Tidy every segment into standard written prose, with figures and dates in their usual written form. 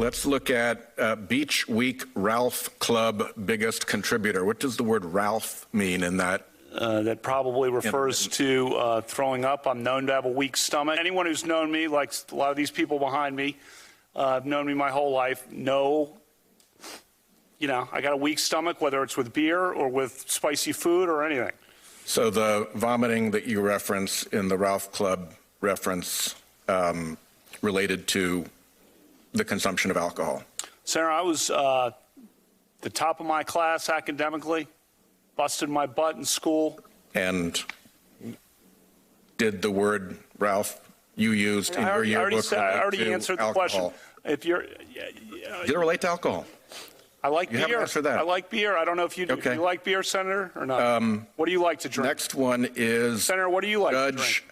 Let's look at Beach Week Ralph Club biggest contributor. What does the word Ralph mean in that? That probably refers to throwing up. I'm known to have a weak stomach. Anyone who's known me, like a lot of these people behind me, have known me my whole life, know, I got a weak stomach, whether it's with beer or with spicy food or anything. So the vomiting that you reference in the Ralph Club reference related to the consumption of alcohol? Senator, I was the top of my class academically, busted my butt in school. And did the word Ralph you used in your yearbook I already answered the question. Did it relate to alcohol? I like beer. You haven't answered that. I like beer. I don't know if you do. Okay. Do you like beer, Senator, or not? What do you like to drink? Next one is Senator, what do you like to drink?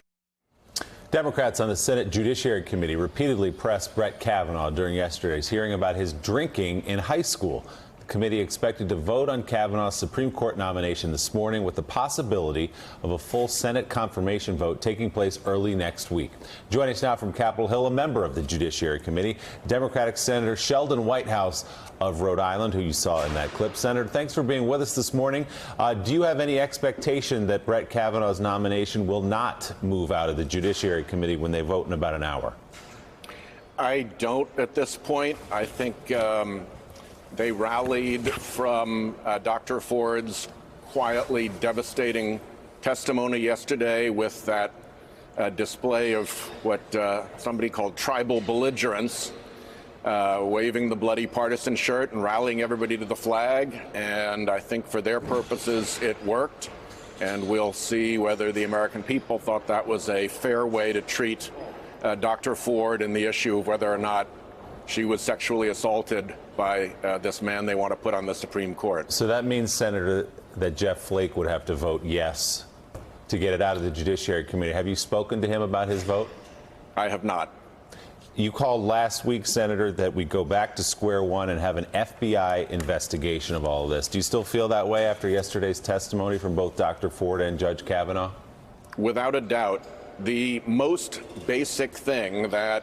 Democrats on the Senate Judiciary Committee repeatedly pressed Brett Kavanaugh during yesterday's hearing about his drinking in high school. The committee expected to vote on Kavanaugh's Supreme Court nomination this morning, with the possibility of a full Senate confirmation vote taking place early next week. Joining us now from Capitol Hill, a member of the Judiciary Committee, Democratic Senator Sheldon Whitehouse of Rhode Island, who you saw in that clip. Senator, thanks for being with us this morning. Do you have any expectation that Brett Kavanaugh's nomination will not move out of the Judiciary Committee when they vote in about an hour? I don't at this point. I think they rallied from Dr. Ford's quietly devastating testimony yesterday with that display of what somebody called tribal belligerence, waving the bloody partisan shirt and rallying everybody to the flag. And I think for their purposes, it worked. And we'll see whether the American people thought that was a fair way to treat Dr. Ford and the issue of whether or not she was sexually assaulted by this man they want to put on the Supreme Court. So that means, Senator, that Jeff Flake would have to vote yes to get it out of the Judiciary Committee. Have you spoken to him about his vote? I have not. You called last week, Senator, that we go back to square one and have an FBI investigation of all of this. Do you still feel that way after yesterday's testimony from both Dr. Ford and Judge Kavanaugh? Without a doubt. The most basic thing that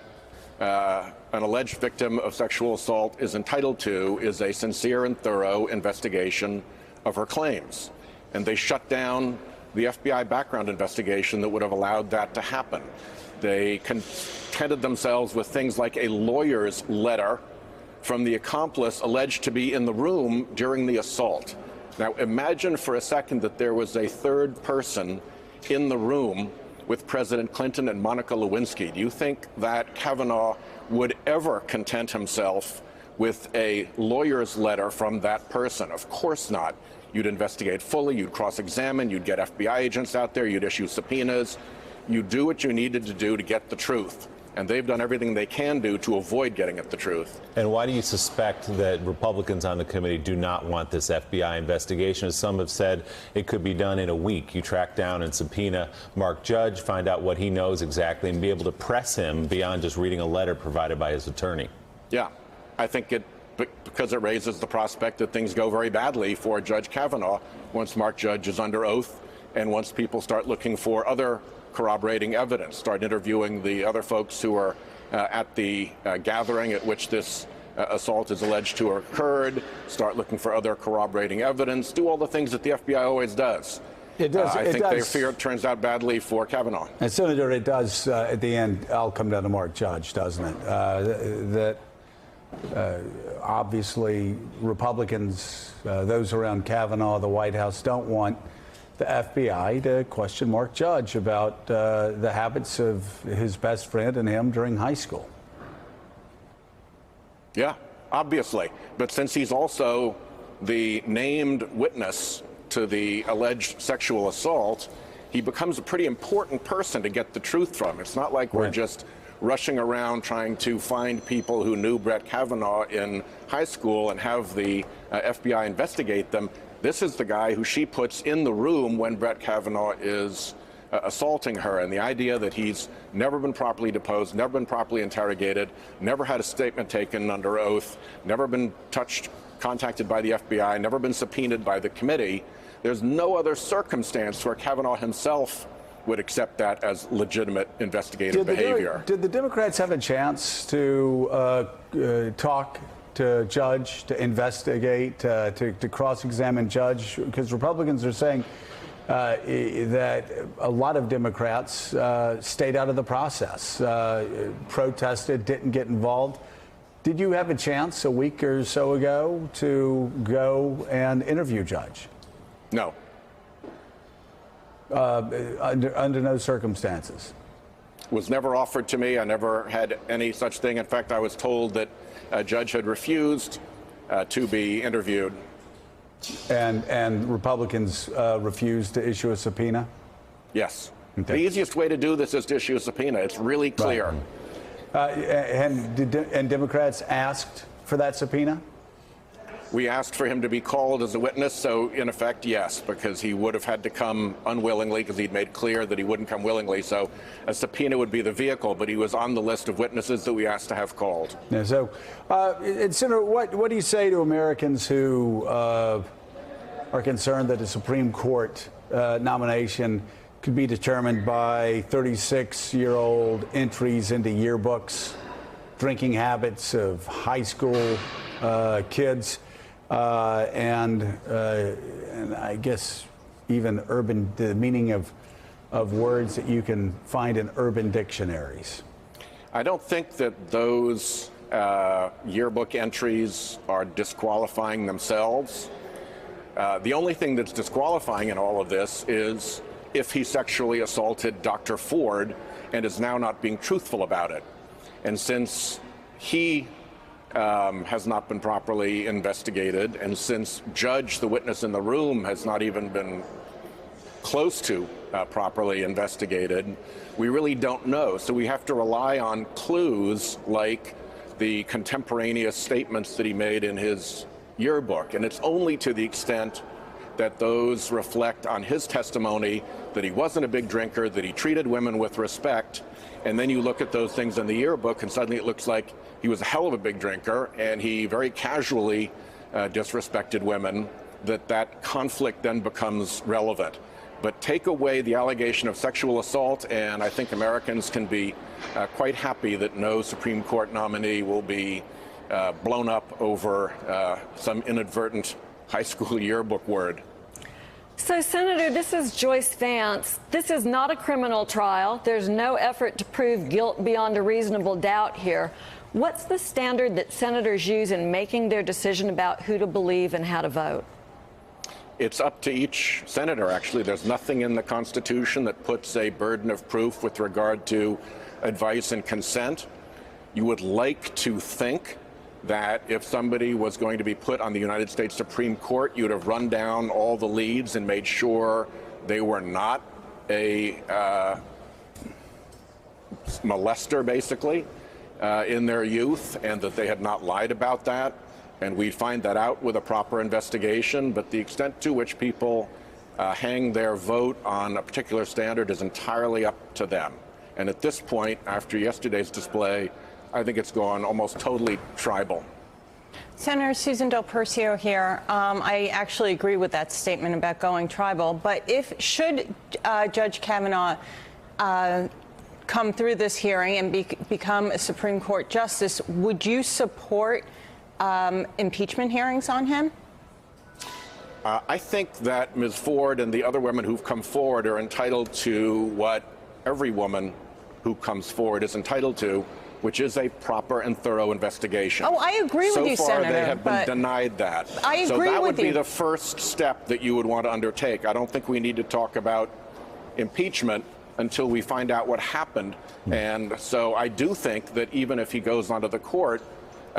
an alleged victim of sexual assault is entitled to is a sincere and thorough investigation of her claims. And they shut down the FBI background investigation that would have allowed that to happen. They contented themselves with things like a lawyer's letter from the accomplice alleged to be in the room during the assault. Now, imagine for a second that there was a third person in the room with President Clinton and Monica Lewinsky. Do you think that Kavanaugh would ever content himself with a lawyer's letter from that person? Of course not. You'd investigate fully, you'd cross-examine, you'd get FBI agents out there, you'd issue subpoenas. You do what you needed to do to get the truth. And they've done everything they can do to avoid getting at the truth. And why do you suspect that Republicans on the committee do not want this FBI investigation? As some have said, it could be done in a week. You track down and subpoena Mark Judge, find out what he knows exactly, and be able to press him beyond just reading a letter provided by his attorney. Yeah, I think because it raises the prospect that things go very badly for Judge Kavanaugh once Mark Judge is under oath and once people start looking for other corroborating evidence, start interviewing the other folks who are at the gathering at which this assault is alleged to have occurred, start looking for other corroborating evidence, do all the things that the FBI always does. It does. I think they fear it turns out badly for Kavanaugh. And Senator, it does, at the end, all come down to Mark Judge, doesn't it? Obviously, Republicans, those around Kavanaugh, the White House, don't want the FBI to question Mark Judge about the habits of his best friend and him during high school. Yeah, obviously. But since he's also the named witness to the alleged sexual assault, he becomes a pretty important person to get the truth from. It's not like we're just rushing around trying to find people who knew Brett Kavanaugh in high school and have the FBI investigate them. This is the guy who she puts in the room when Brett Kavanaugh is assaulting her. And the idea that he's never been properly deposed, never been properly interrogated, never had a statement taken under oath, never been contacted by the FBI, never been subpoenaed by the committee. There's no other circumstance where Kavanaugh himself would accept that as legitimate investigative behavior. Did the Democrats have a chance to talk to Judge, to investigate, to cross-examine Judge? Because Republicans are saying that a lot of Democrats stayed out of the process, protested, didn't get involved. Did you have a chance a week or so ago to go and interview Judge? No. Under no circumstances. Was never offered to me. I never had any such thing. In fact, I was told that a judge had refused to be interviewed. And Republicans refused to issue a subpoena? Yes. Okay. The easiest way to do this is to issue a subpoena. It's really clear. Right. And Democrats asked for that subpoena? We asked for him to be called as a witness, so in effect, yes, because he would have had to come unwillingly because he'd made clear that he wouldn't come willingly. So a subpoena would be the vehicle, but he was on the list of witnesses that we asked to have called. Yeah, so, Senator, what do you say to Americans who are concerned that the Supreme Court nomination could be determined by 36-year-old entries into yearbooks, drinking habits of high school kids, and I guess even the meaning of words that you can find in urban dictionaries? I don't think that those yearbook entries are disqualifying themselves. The only thing that's disqualifying in all of this is if he sexually assaulted Dr. Ford and is now not being truthful about it. And since he has not been properly investigated, and since Judge, the witness in the room, has not even been close to properly investigated, we really don't know. So we have to rely on clues like the contemporaneous statements that he made in his yearbook. And it's only to the extent that those reflect on his testimony that he wasn't a big drinker, that he treated women with respect, and then you look at those things in the yearbook and suddenly it looks like he was a hell of a big drinker and he very casually disrespected women, that conflict then becomes relevant. But take away the allegation of sexual assault, and I think Americans can be quite happy that no Supreme Court nominee will be blown up over some inadvertent high school yearbook word. So, Senator, this is Joyce Vance. This is not a criminal trial. There's no effort to prove guilt beyond a reasonable doubt here. What's the standard that senators use in making their decision about who to believe and how to vote? It's up to each senator, actually. There's nothing in the Constitution that puts a burden of proof with regard to advice and consent. You would like to think that if somebody was going to be put on the United States Supreme Court, you'd have run down all the leads and made sure they were not a molester, basically, in their youth, and that they had not lied about that. And we find that out with a proper investigation. But the extent to which people hang their vote on a particular standard is entirely up to them. And at this point, after yesterday's display, I think it's gone almost totally tribal. Senator Susan Del Percio here. I actually agree with that statement about going tribal. But should Judge Kavanaugh come through this hearing and become a Supreme Court justice, would you support impeachment hearings on him? I think that Ms. Ford and the other women who've come forward are entitled to what every woman who comes forward is entitled to, which is a proper and thorough investigation. Oh, I agree with you, So far, Senator, they have been denied that. I agree with you. So that would be the first step that you would want to undertake. I don't think we need to talk about impeachment until we find out what happened. And so I do think that even if he goes onto the court,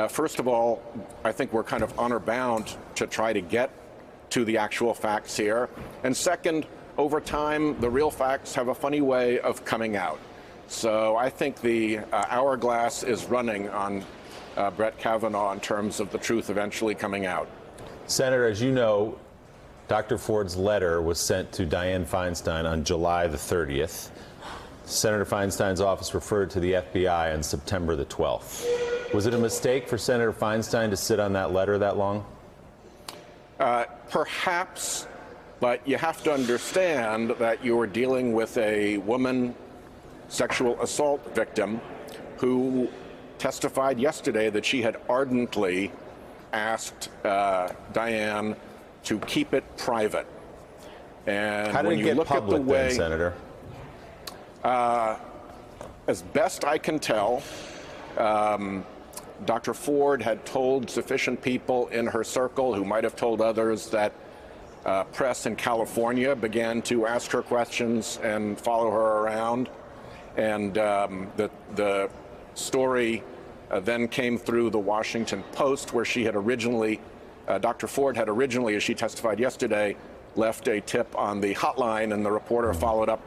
first of all, I think we're kind of honor-bound to try to get to the actual facts here. And second, over time, the real facts have a funny way of coming out. So I think the hourglass is running on Brett Kavanaugh in terms of the truth eventually coming out. Senator, as you know, Dr. Ford's letter was sent to Dianne Feinstein on July the 30th. Senator Feinstein's office referred to the FBI on September the 12th. Was it a mistake for Senator Feinstein to sit on that letter that long? Perhaps But you have to understand that you are dealing with a woman sexual assault victim who testified yesterday that she had ardently asked Diane to keep it private. And How did when it you get look at the public way, then, Senator? as best I can tell, Dr. Ford had told sufficient people in her circle who might have told others that press in California began to ask her questions and follow her around. And the story then came through the Washington Post, where she had originally, Dr. Ford had originally, as she testified yesterday, left a tip on the hotline, and the reporter followed up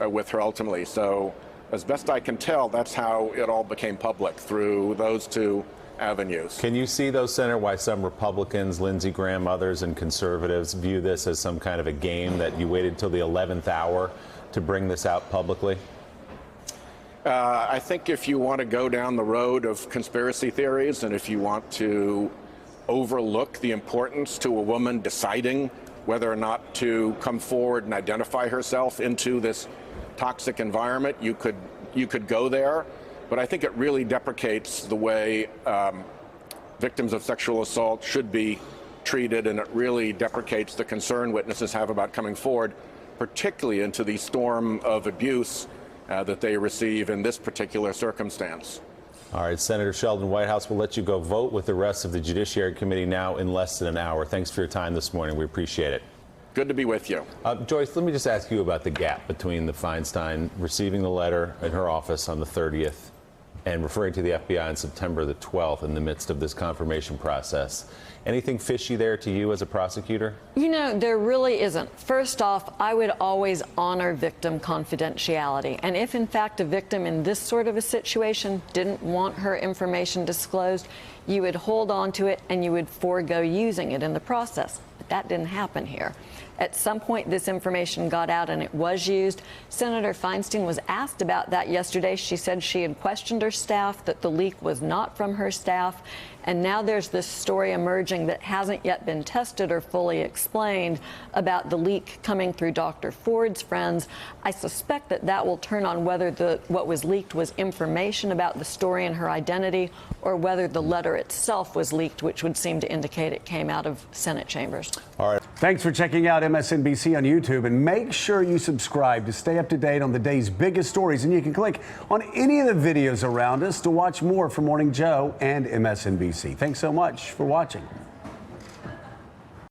with her ultimately. So as best I can tell, that's how it all became public, through those two avenues. Can you see, though, Senator, why some Republicans, Lindsey Graham, others, and conservatives view this as some kind of a game that you waited until the 11th hour to bring this out publicly? I think if you want to go down the road of conspiracy theories, and if you want to overlook the importance to a woman deciding whether or not to come forward and identify herself into this toxic environment, you could go there. But I think it really deprecates the way victims of sexual assault should be treated, and it really deprecates the concern witnesses have about coming forward, particularly into the storm of abuse that they receive in this particular circumstance. All right, Senator Sheldon Whitehouse, we'll let you go vote with the rest of the Judiciary Committee now in less than an hour. Thanks for your time this morning. We appreciate it. Good to be with you. Joyce, let me just ask you about the gap between the Feinstein receiving the letter in her office on the 30th and referring to the FBI on September the 12th in the midst of this confirmation process. Anything fishy there to you as a prosecutor? You know, there really isn't. First off, I would always honor victim confidentiality. And if, in fact, a victim in this sort of a situation didn't want her information disclosed, you would hold on to it and you would forego using it in the process. But that didn't happen here. At some point, this information got out and it was used. Senator Feinstein was asked about that yesterday. She said she had questioned her staff, that the leak was not from her staff. And now there's this story emerging that hasn't yet been tested or fully explained about the leak coming through Dr. Ford's friends. I suspect that that will turn on whether what was leaked was information about the story and her identity, or whether the letter itself was leaked, which would seem to indicate it came out of Senate chambers. All right. Thanks for checking out MSNBC on YouTube, and make sure you subscribe to stay up to date on the day's biggest stories. And you can click on any of the videos around us to watch more from Morning Joe and MSNBC. Thanks so much for watching.